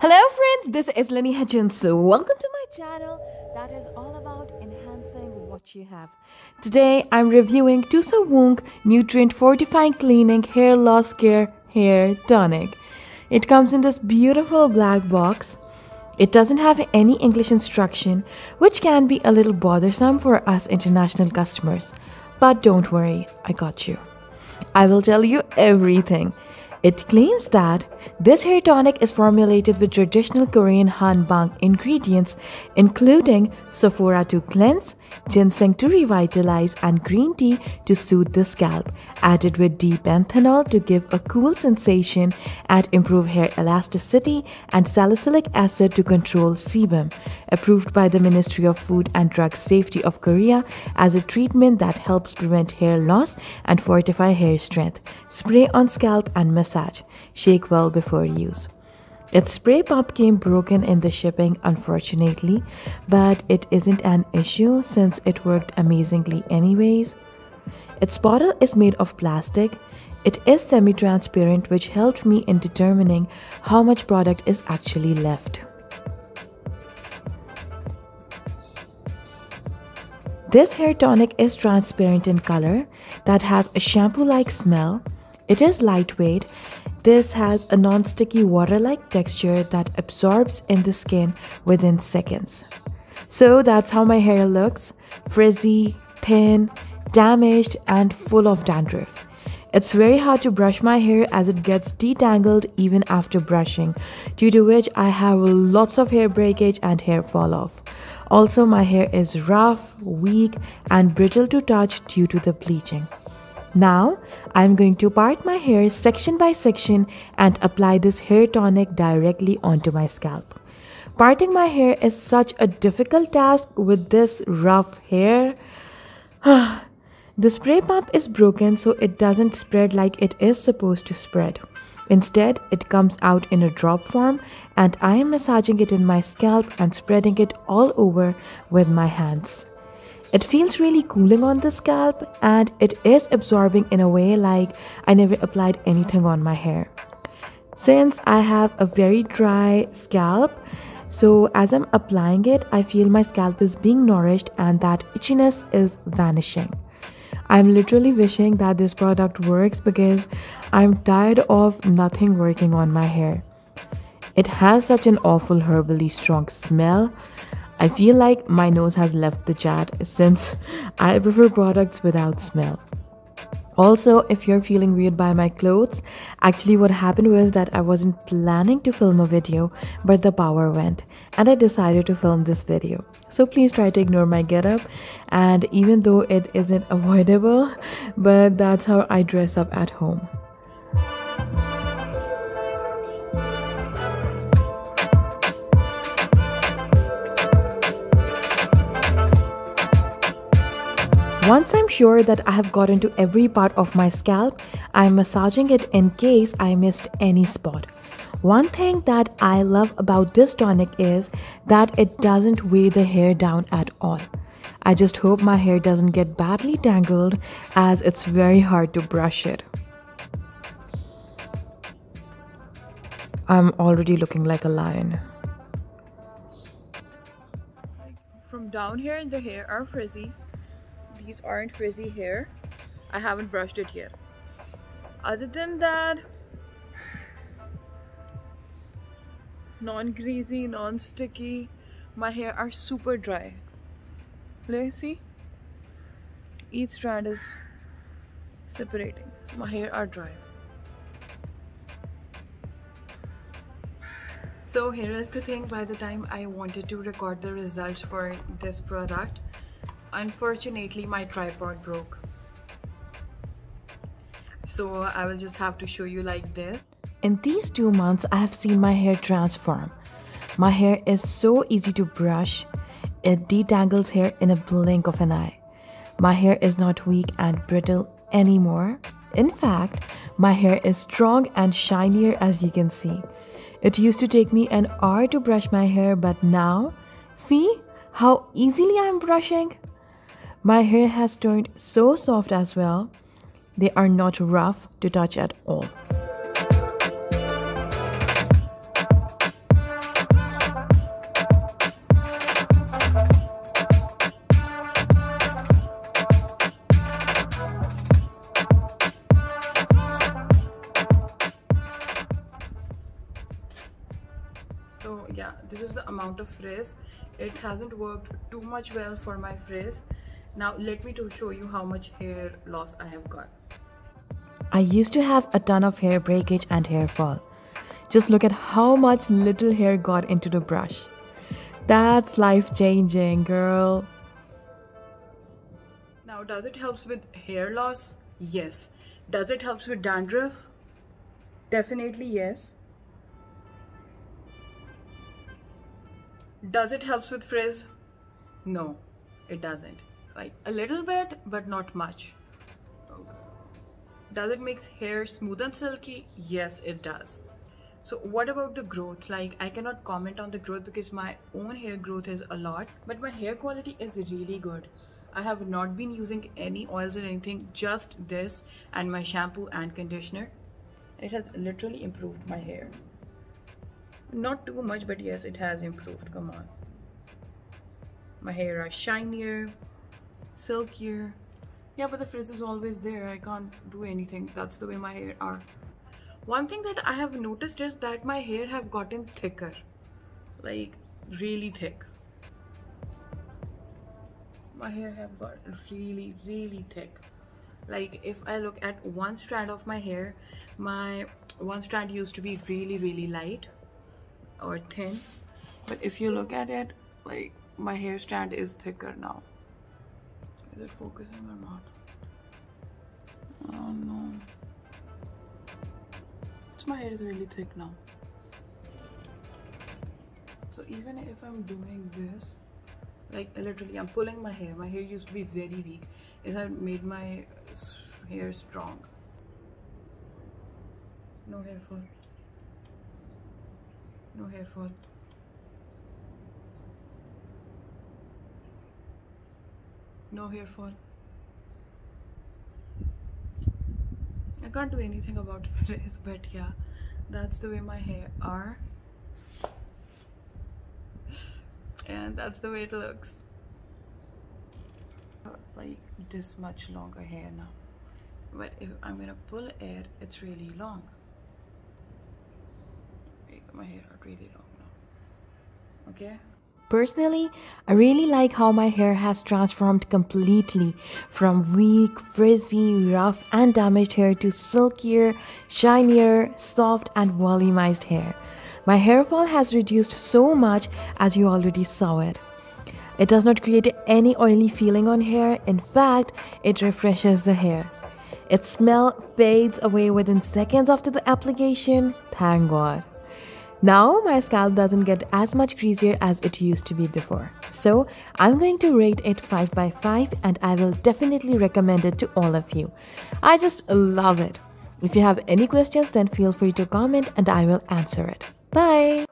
Hello friends, this is Lenny Hutchins. Welcome to my channel that is all about enhancing what you have. Today I'm reviewing Tusa Woong Nutrient Fortifying Cleaning Hair Loss Care Hair Tonic. It comes in this beautiful black box. It doesn't have any English instruction, which can be a little bothersome for us international customers. But don't worry, I got you. I will tell you everything. It claims that this hair tonic is formulated with traditional Korean hanbang ingredients including Sephora to cleanse, ginseng to revitalize, and green tea to soothe the scalp, added with deep panthenol to give a cool sensation and improve hair elasticity, and salicylic acid to control sebum, approved by the Ministry of Food and Drug Safety of Korea as a treatment that helps prevent hair loss and fortify hair strength. Spray on scalp and massage. Shake well before use. Its spray pump came broken in the shipping, unfortunately, but it isn't an issue since it worked amazingly anyways. Its bottle is made of plastic. It is semi-transparent, which helped me in determining how much product is actually left. This hair tonic is transparent in color, that has a shampoo-like smell. It is lightweight. This has a non-sticky water-like texture that absorbs in the skin within seconds. So that's how my hair looks: frizzy, thin, damaged, and full of dandruff. It's very hard to brush my hair as it gets detangled even after brushing, due to which I have lots of hair breakage and hair fall off. Also, my hair is rough, weak, and brittle to touch due to the bleaching. Now, I'm going to part my hair section by section and apply this hair tonic directly onto my scalp. Parting my hair is such a difficult task with this rough hair. The spray pump is broken, so it doesn't spread like it is supposed to spread. Instead, it comes out in a drop form, and I am massaging it in my scalp and spreading it all over with my hands. It feels really cooling on the scalp, and it is absorbing in a way like I never applied anything on my hair. Since I have a very dry scalp, so as I'm applying it, I feel my scalp is being nourished and that itchiness is vanishing. I'm literally wishing that this product works because I'm tired of nothing working on my hair. It has such an awful herbally strong smell. I feel like my nose has left the chat since I prefer products without smell. Also, if you're feeling weird by my clothes, actually what happened was that I wasn't planning to film a video, but the power went and I decided to film this video. So please try to ignore my getup, and even though it isn't avoidable, but that's how I dress up at home. Once I'm sure that I have gotten to every part of my scalp, I'm massaging it in case I missed any spot. One thing that I love about this tonic is that it doesn't weigh the hair down at all. I just hope my hair doesn't get badly tangled as it's very hard to brush it. I'm already looking like a lion. From down here, the hair are frizzy. These aren't frizzy hair. I haven't brushed it yet. Other than that, non-greasy, non-sticky. My hair are super dry. Let's see. Each strand is separating. My hair are dry. So here is the thing. By the time I wanted to record the results for this product, unfortunately my tripod broke, so I will just have to show you like this. In these 2 months I have seen my hair transform. My hair is so easy to brush. It detangles hair in a blink of an eye. My hair is not weak and brittle anymore. In fact, my hair is strong and shinier, as you can see. It used to take me an hour to brush my hair, but now see how easily I'm brushing. My hair has turned so soft as well. They are not rough to touch at all. So yeah, this is the amount of frizz. It hasn't worked too much well for my frizz. Now let me to show you how much hair loss I have got. I used to have a ton of hair breakage and hair fall. Just look at how much little hair got into the brush. That's life changing, girl. Now, does it help with hair loss? Yes. Does it help with dandruff? Definitely yes. Does it help with frizz? No, it doesn't. Like a little bit, but not much. Okay. Does it make hair smooth and silky? Yes, it does. So what about the growth? Like, I cannot comment on the growth because my own hair growth is a lot, but my hair quality is really good. I have not been using any oils or anything, just this and my shampoo and conditioner. It has literally improved my hair. Not too much, but yes, it has improved. Come on. My hair are shinier, silkier. Yeah, but the frizz is always there. I can't do anything. That's the way my hair are. One thing that I have noticed is that my hair have gotten thicker. Like, really thick. My hair have got really, really thick. Like, if I look at one strand of my hair, my one strand used to be really, really light or thin, but if you look at it, like, my hair strand is thicker now. Is it focusing or not? Oh no. So my hair is really thick now. So even if I'm doing this, like, literally I'm pulling my hair used to be very weak. It has made my hair strong. No hair fall. No hair fall. No hair fall. I can't do anything about frizz, but yeah, that's the way my hair are. And that's the way it looks. Like this much longer hair now. But if I'm gonna pull it, it's really long. My hair are really long now. Okay? Personally, I really like how my hair has transformed completely from weak, frizzy, rough and damaged hair to silkier, shinier, soft and volumized hair. My hair fall has reduced so much, as you already saw it. It does not create any oily feeling on hair. In fact, it refreshes the hair. Its smell fades away within seconds after the application. Thank God. Now my scalp doesn't get as much greasier as it used to be before. So I'm going to rate it 5 by 5 and I will definitely recommend it to all of you. I just love it. If you have any questions, then feel free to comment and I will answer it. Bye!